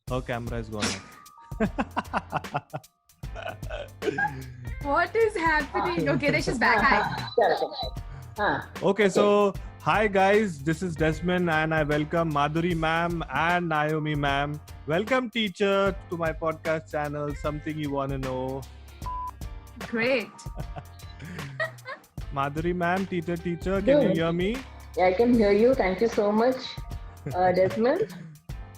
Her camera is gone off. What is happening? Okay, Rish is back. Hi. Okay, so hi guys, this is Desmond and I welcome Madhuri ma'am and Naomi ma'am. Welcome teacher to my podcast channel, Something You Wanna Know. Great. Madhuri ma'am, teacher, can you hear me? Yeah, I can hear you. Thank you so much, Desmond,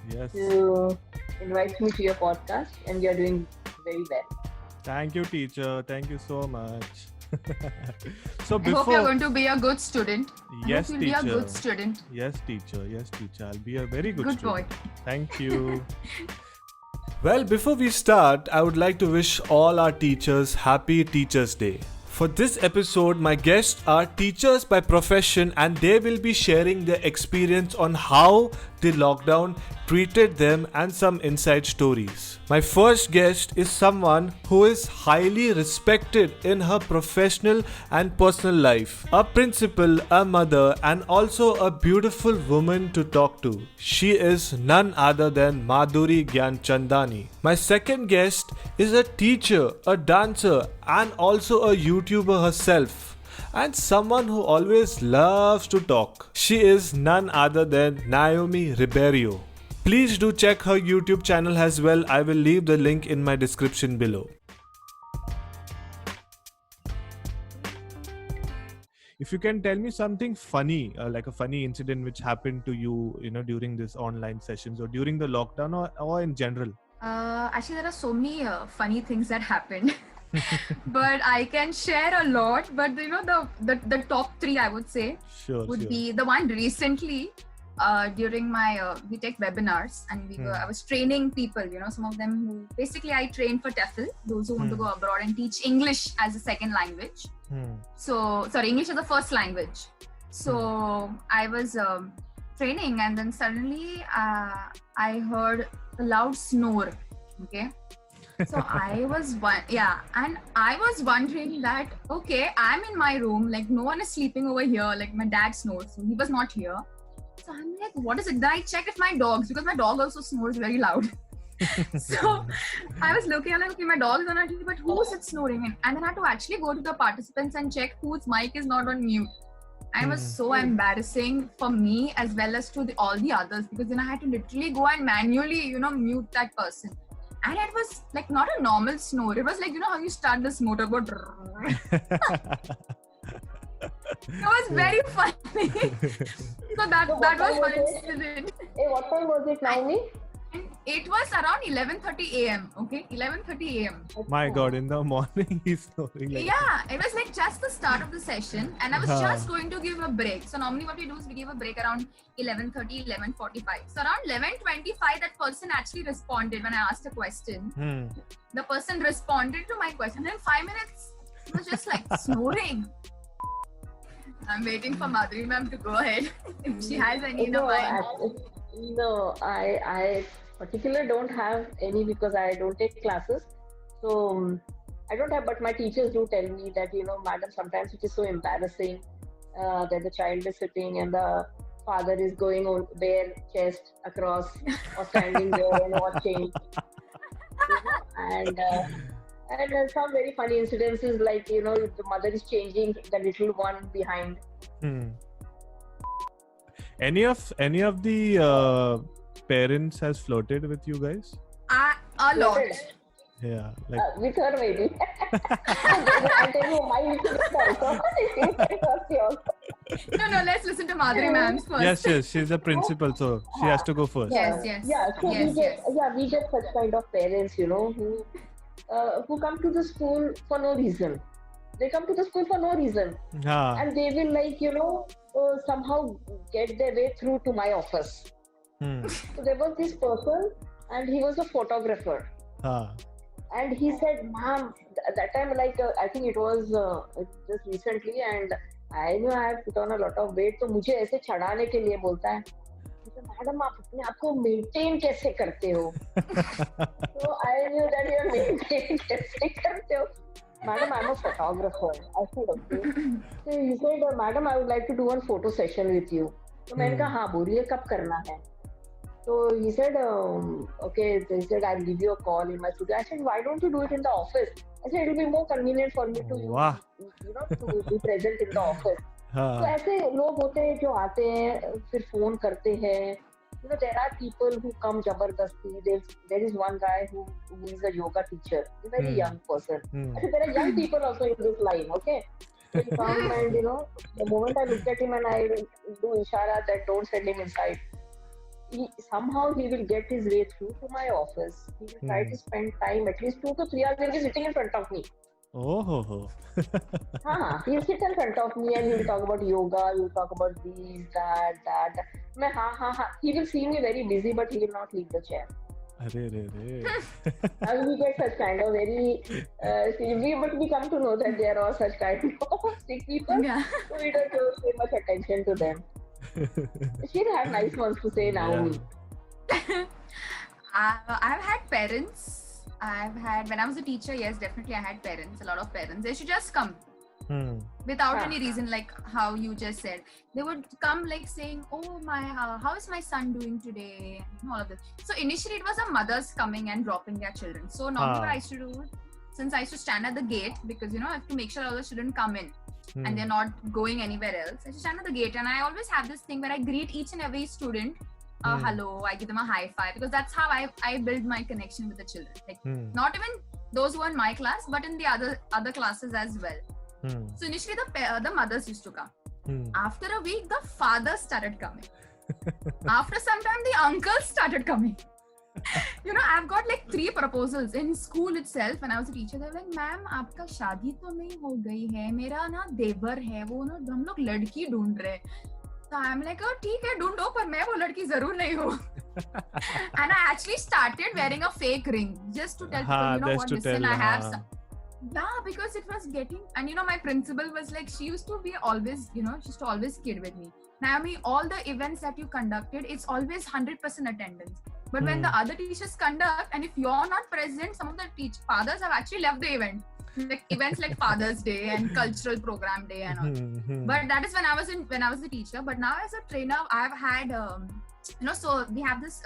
Yes. to invite me to your podcast, and you're doing very well. Thank you teacher, thank you so much. So I hope you're before, going to be a good student. yes I hope you'll be a teacher, good student. yes teacher, I'll be a very good Good boy. student. Thank you. Well, before we start, I would like to wish all our teachers Happy Teachers' Day. For this episode, my guests are teachers by profession and they will be sharing their experience on how the lockdown treated them and some inside stories. My first guest is someone who is highly respected in her professional and personal life. A principal, a mother, and also a beautiful woman to talk to. She is none other than Madhuri Gyanchandani. My second guest is a teacher, a dancer, and also a YouTuber herself, and someone who always loves to talk. She is none other than Naomi Ribeiro. Please do check her YouTube channel as well. I will leave the link in my description below. If you can tell me something funny, like a funny incident which happened to you, during this online sessions or during the lockdown or in general. Actually, there are so many funny things that happened. But I can share a lot. But the top three I would say would be the one recently. During my we take webinars and I was training people, some of them who basically I train for TEFL, those who want to go abroad and teach English as a second language. So English as a first language. So I was training and then suddenly I heard a loud snore. Okay. So I was wondering that, okay, I'm in my room, like no one is sleeping over here, like my dad snores, so he was not here. So I'm like, what is it? Then I checked if my dogs, because my dog also snores very loud. So I was looking, I'm like, okay, my dog is on a but who is it snoring? And then I had to actually go to the participants and check whose mic is not on mute. And it was so embarrassing for me as well as to all the others, because then I had to literally go and manually, mute that person. And it was like not a normal snore. It was like, how you start this motorboat. It was very funny. So that was one incident. Hey, what time was it, Naomi? And it was around 11:30 a.m. Okay, 11:30 a.m. My God, in the morning he's snoring like Yeah, it was like just the start of the session, and I was just going to give a break. So normally what we do is we give a break around 11:30, 11:45. So around 11:25, that person actually responded when I asked a question. The person responded to my question, and in 5 minutes he was just like snoring. I'm waiting for Madhuri ma'am to go ahead if she has any in her mind. No, I particularly don't have any because I don't take classes. So I don't have, but my teachers do tell me that, madam, sometimes it is so embarrassing that the child is sitting and the father is going on bare chest across or standing there and watching. And some very funny incidences like, the mother is changing the little one behind. Any of the parents has flirted with you guys? A lot. Yeah, With her maybe. I'll tell you my incident also. No, let's listen to Madhuri ma'am's first. yes, she's a principal, so she has to go first. Yes. We get such kind of parents, who come to the school for no reason. They come to the school for no reason. And they will somehow get their way through to my office. So there was this person and he was a photographer. And he said, ma'am, at that time, I think it was just recently, and I knew I have put on a lot of weight, so मुझे ऐसे चढ़ाने के लिए बोलता है, madam आप अपने आप को मेंटेन कैसे करते हो? So I knew that you are maintain कैसे करते हो? Madam, I'm a photographer. I said, okay. So he said, madam, I would like to do one photo session with you. तो मैंने कहा हाँ बोलिए कब करना है? So he said, okay, he said, I'll give you a call in my studio. I said, why don't you do it in the office? I said, it'll be more convenient for me to, to be present in the office. तो ऐसे लोग होते हैं जो आते हैं फिर phone करते हैं. There are people who come जबरदस्ती. There is one guy who is a yoga teacher. He's a very young person. There are young people also in this line, okay? So he come and the moment I look at him and I do ishara that don't send him inside. Somehow he will get his way through to my office. He will try to spend time, at least 2 to 3 hours. He'll be sitting in front of me. Oh. He'll sit in front of me and he'll talk about yoga. He'll talk about this, that. He will see me very busy, but he will not leave the chair. And we get such kind of very but we come to know that there are such kind of sick people. Yeah. So we don't pay much attention to them. She'll have nice ones to say now. Yeah. I've had parents. When I was a teacher, yes, definitely I had parents, a lot of parents. They should just come without any reason, like how you just said. They would come like saying, oh, how is my son doing today? All of this. So initially it was the mothers coming and dropping their children. So normally what I used to do, since I used to stand at the gate, because I have to make sure all the children come in and they're not going anywhere else. I used to stand at the gate and I always have this thing where I greet each and every student. Hello, I give them a high five, because that's how I build my connection with the children. Like not even those who are in my class, but in the other classes as well. So initially the mothers used to come. After a week, the fathers started coming. After some time, the uncles started coming. I've got like 3 proposals in school itself. When I was a teacher, they were like, "Ma'am, आपका शादी तो नहीं हो गई है, मेरा ना देवर है, वो ना हम लोग लड़की ढूंढ रहे." So I'm like, oh, ठीक है, ढूंढो, पर मैं वो लड़की जरूर नहीं हूँ. And I actually started wearing a fake ring just to tell people, listen, I have some. Yeah, because it was getting, and my principal was like, she used to be always, she used to always kid with me. Naomi, all the events that you conducted, it's always 100% attendance. But when the other teachers conduct, and if you're not present, some of the fathers have actually left the event. Like events like Father's Day and cultural program day and all. But that is when I was a teacher. But now as a trainer, I've had, so we have this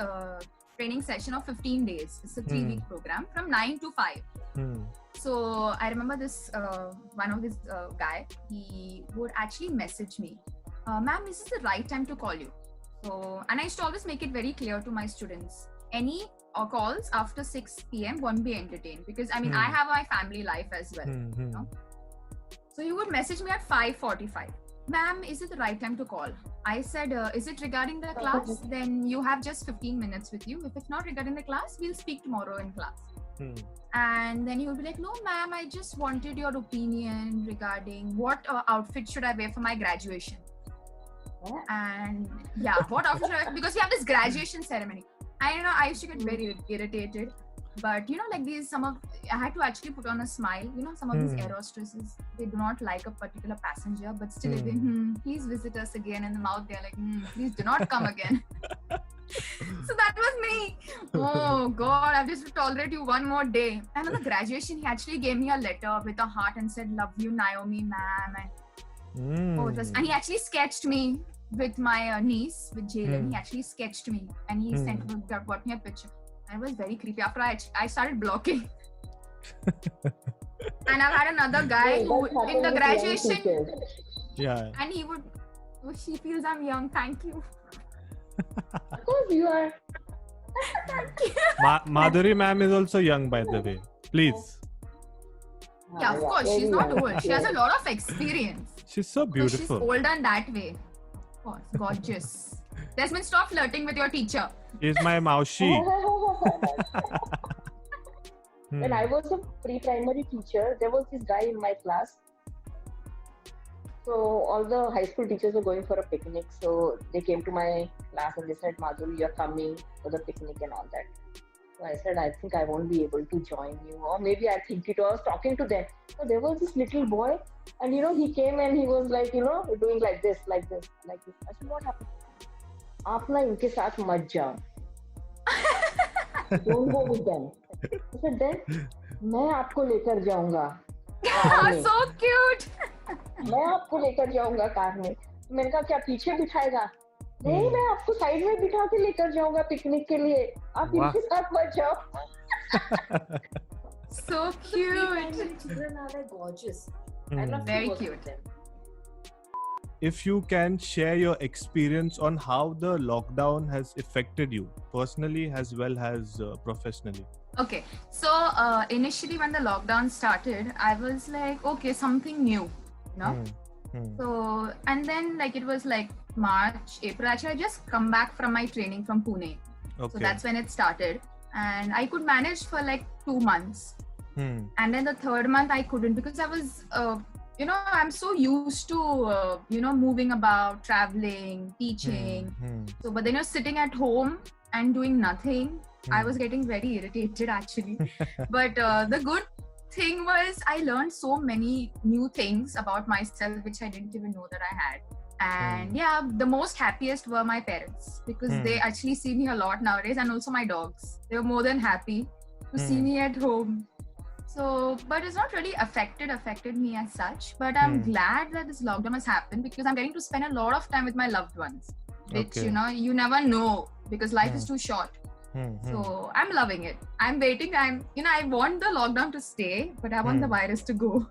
training session of 15 days. It's a 3-week program from 9 to 5. So I remember this, one of this guy, he would actually message me, ma'am, is this the right time to call you? So, and I used to always make it very clear to my students, any calls after 6 p.m. won't be entertained, because I have my family life as well. So he would message me at 5:45. Ma'am, is it the right time to call? I said, is it regarding the class? Then you have just 15 minutes with you. If it's not regarding the class, we'll speak tomorrow in class. And then he would be like, no, ma'am, I just wanted your opinion regarding what outfit should I wear for my graduation. And yeah, what outfit should I wear? Because we have this graduation ceremony. I used to get very irritated. But like I had to actually put on a smile. Some of these air hostesses, they do not like a particular passenger, but still they please visit us again. In the mouth, they're like, please do not come again. So that was me. Oh God, I've just tolerate you one more day. And on the graduation, he actually gave me a letter with a heart and said, love you, Naomi, ma'am. And he actually sketched me with my niece, with Jalen. He actually sketched me and he got me a picture. I was very creepy. After I started blocking. And I've had another guy who in the graduation, and she feels I'm young. Thank you. Of course you are. Thank you. Madhuri ma'am is also young, by the way. Please. Yeah, of course. She's not old. She has a lot of experience. She's so beautiful. She's old and that way. Of course, gorgeous. Desmond, stop flirting with your teacher. She's my maushi. When I was a pre-primary teacher, there was this guy in my class. So all the high school teachers were going for a picnic. So they came to my class and they said, Madhuri, you're coming for the picnic and all that. So I said, I think I won't be able to join you. Or maybe I think it was talking to them. So there was this little boy and he came and he was like, doing like this. I said, what happened? आप ना इनके साथ मत जाओ. Don't go with them. I said, then मैं आपको लेकर जाऊंगा. So cute. मैं आपको लेकर जाऊंगा कार में. मैंने कहा क्या पीछे बिठाएगा? नहीं, मैं आपको साइड में बिठा के लेकर जाऊंगा पिकनिक के लिए, आप इनके साथ मत जाओ. So cute. Children are like gorgeous. I Hmm. love to Very work cute. with them. If you can share your experience on how the lockdown has affected you personally as well as professionally. Okay, so initially when the lockdown started, I was like, okay, something new, you know. So, and then like it was like March, April. Actually, I just come back from my training from Pune. Okay. So that's when it started, and I could manage for like 2 months. And then the third month I couldn't, because I was, I'm so used to, moving about, traveling, teaching. So, but then you're sitting at home and doing nothing. I was getting very irritated actually. But the good thing was I learned so many new things about myself which I didn't even know that I had. And yeah, the most happiest were my parents, because they actually see me a lot nowadays, and also my dogs. They were more than happy to see me at home. So, but it's not really affected me as such. But I'm glad that this lockdown has happened, because I'm getting to spend a lot of time with my loved ones, which you never know, because life is too short. So I'm loving it. I'm waiting. I want the lockdown to stay, but I want the virus to go.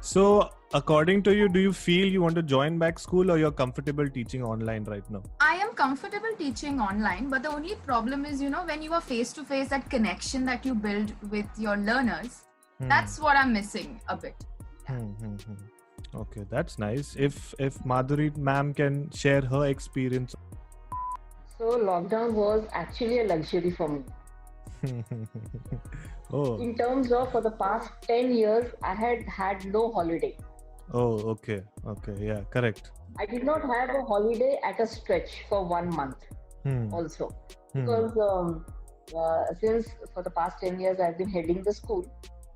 So, according to you, do you feel you want to join back school, or you're comfortable teaching online right now? I am comfortable teaching online, but the only problem is, when you are face to face, that connection that you build with your learners, that's what I'm missing a bit. Okay, that's nice. If Madhuri ma'am can share her experience. So lockdown was actually a luxury for me. Oh. In terms of, for the past 10 years, I had no holiday. Oh, okay. Yeah, correct. I did not have a holiday at a stretch for 1 month also. Because since for the past 10 years, I've been heading the school.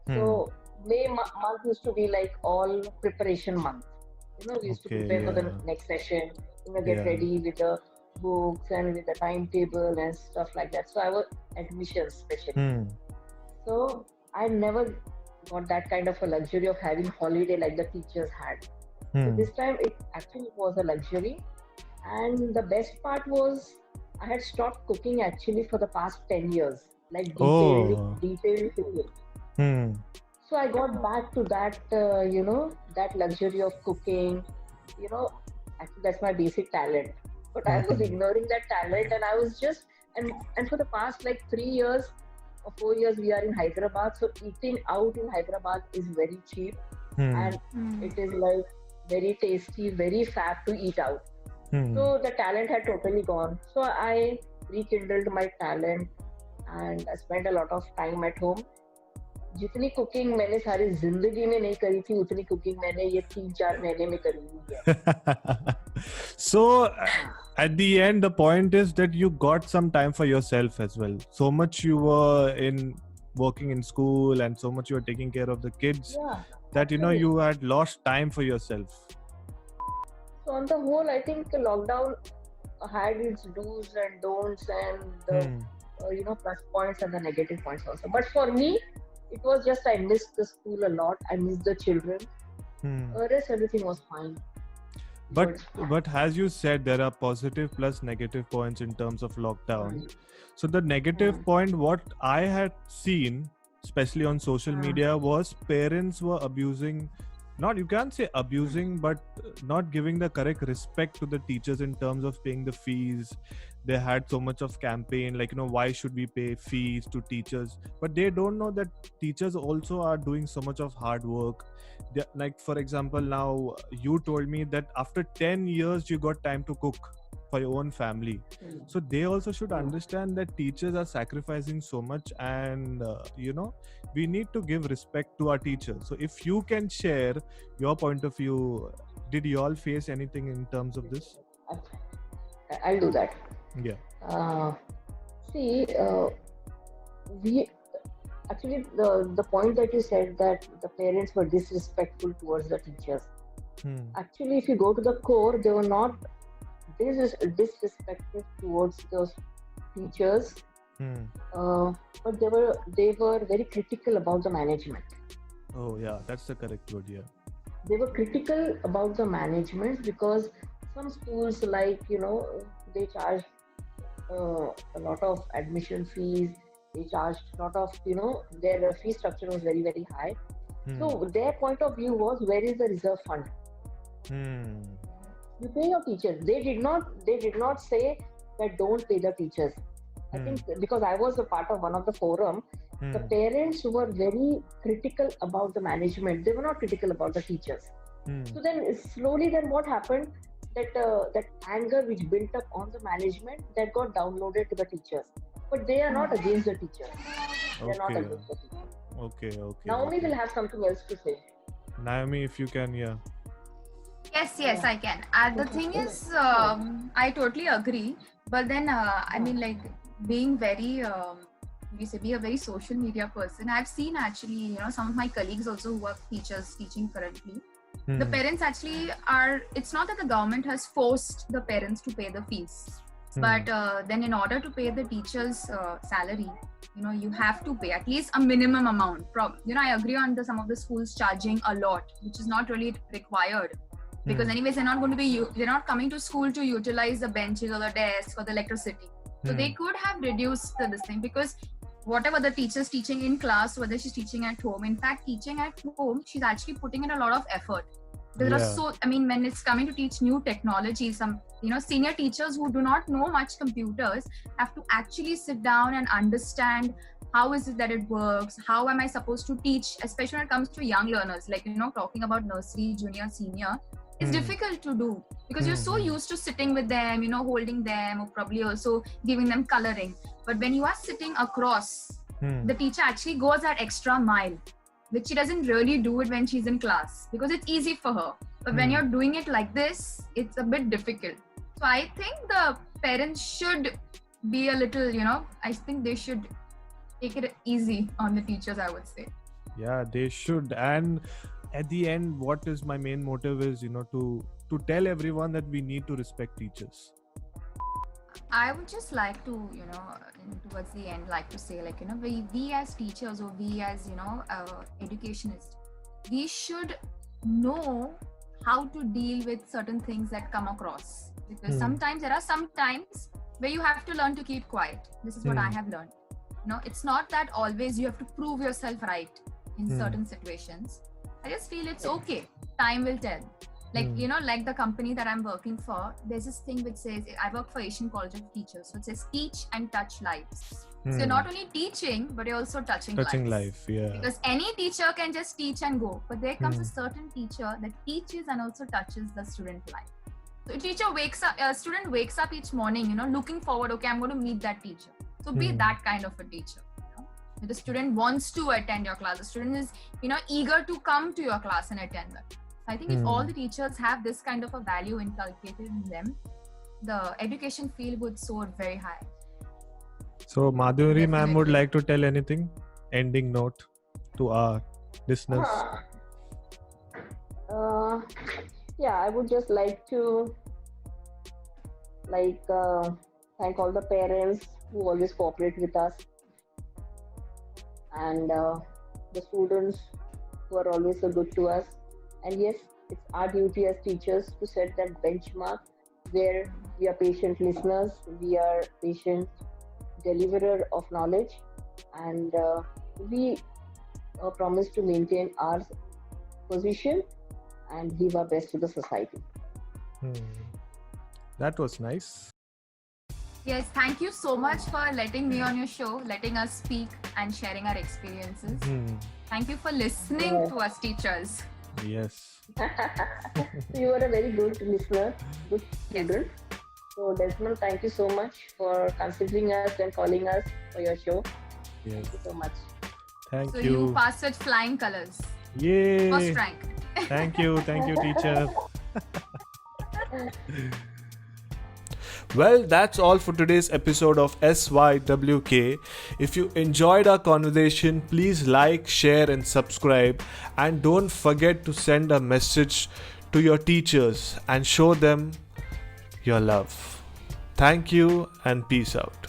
So May month used to be like all preparation month. We used to prepare for the next session, get ready with the books and with the timetable and stuff like that. So I was admissions especially. So I never got that kind of a luxury of having holiday like the teachers had. So this time it actually was a luxury. And the best part was I had stopped cooking actually for the past 10 years, like detailed cooking. So I got back to that, that luxury of cooking. Actually that's my basic talent. But I was ignoring that talent, and I was just, and for the past like 3 years or 4 years, we are in Hyderabad. So eating out in Hyderabad is very cheap, and it is like very tasty, very fat to eat out. So the talent had totally gone. So I rekindled my talent, and I spent a lot of time at home. जितनी cooking मैंने सारी जिंदगी में नहीं करी थी, उतनी cooking मैंने ये 3-4 महीने में करी हुई है. So at the end, the point is that you got some time for yourself as well. So much you were working in school, and so much you were taking care of the kids, that you had lost time for yourself. So on the whole, I think the lockdown had its do's and don'ts, and the plus points and the negative points also. But for me, it was just I missed the school a lot. I missed the children. The rest, everything was fine. But as you said, there are positive plus negative points in terms of lockdown. So the negative point, what I had seen, especially on social media, was parents were abusing. Not, you can't say abusing, but not giving the correct respect to the teachers in terms of paying the fees. They had so much of campaign, like, why should we pay fees to teachers? But they don't know that teachers also are doing so much of hard work. Like, for example, now you told me that after 10 years, you got time to cook for your own family. So they also should understand that teachers are sacrificing so much, and we need to give respect to our teachers. So if you can share your point of view, did you all face anything in terms of this? I'll do that. Yeah. We actually, the point that you said that the parents were disrespectful towards the teachers. Actually, if you go to the core, they were not disrespectful towards those teachers, but they were very critical about the management. Oh yeah, that's the correct word. Yeah, they were critical about the management because some schools, like, they charge a lot of admission fees. They charged a lot of, their fee structure was very, very high. So their point of view was, where is the reserve fund? You pay your teachers. They did not say that don't pay the teachers. I think because I was a part of one of the forum, the parents were very critical about the management. They were not critical about the teachers. So then slowly, then what happened? That anger which built up on the management, that got downloaded to the teachers. But they are not against the teachers. They are not against the teachers. Okay. Naomi will have something else to say. Naomi, if you can, yeah. Yes, I can. The thing is, I totally agree. But then, I mean, like, being very, be a very social media person, I've seen actually, some of my colleagues also who are teachers teaching currently. The parents actually it's not that the government has forced the parents to pay the fees. But then in order to pay the teacher's salary, you have to pay at least a minimum amount. I agree on some of the schools charging a lot, which is not really required. Because anyways, they're not coming to school to utilize the benches or the desk or the electricity. So they could have reduced this thing, because whatever the teacher's teaching in class, whether she's teaching at home, in fact, teaching at home, she's actually putting in a lot of effort. There are when it's coming to teach new technology, some, senior teachers who do not know much computers have to actually sit down and understand how is it that it works, how am I supposed to teach, especially when it comes to young learners, like, talking about nursery, junior, senior. It's difficult to do because you're so used to sitting with them, holding them, or probably also giving them coloring. But when you are sitting across, the teacher actually goes that extra mile, which she doesn't really do it when she's in class because it's easy for her. But when you're doing it like this, it's a bit difficult. So I think the parents should be a little, I think they should take it easy on the teachers, I would say. Yeah, they should. And at the end, what is my main motive is, to tell everyone that we need to respect teachers. I would just like to, towards the end, like to say, like, we as teachers, or we as, educationists, we should know how to deal with certain things that come across. Because sometimes there are some times where you have to learn to keep quiet. This is what I have learned. It's not that always you have to prove yourself right in certain situations. I just feel it's okay. Time will tell. Like, like the company that I'm working for, there's this thing which says, I work for Asian College of Teachers. So it says, teach and touch lives. So you're not only teaching, but you're also touching life. Yeah. Because any teacher can just teach and go. But there comes a certain teacher that teaches and also touches the student life. So a student wakes up each morning, looking forward, okay, I'm going to meet that teacher. So be that kind of a teacher. The student wants to attend your class. The student is, eager to come to your class and attend that. I think if all the teachers have this kind of a value inculcated in them, the education field would soar very high. So Madhuri ma'am would like to tell anything? Ending note to our listeners. I would just like to thank all the parents who always cooperate with us, and the students who are always so good to us. And yes, it's our duty as teachers to set that benchmark where we are patient listeners, we are patient deliverer of knowledge, and we promise to maintain our position and give our best to the society. That was nice. Yes, thank you so much for letting me on your show, letting us speak and sharing our experiences. Thank you for listening to us teachers. Yes. You are a very good listener, good student. So Desmond, thank you so much for considering us and calling us for your show. Yes. Thank you so much. Thank you. So you passed with flying colors. Yay. First rank. Thank you, teacher. Well, that's all for today's episode of SYWK. If you enjoyed our conversation, please like, share and subscribe. And don't forget to send a message to your teachers and show them your love. Thank you and peace out.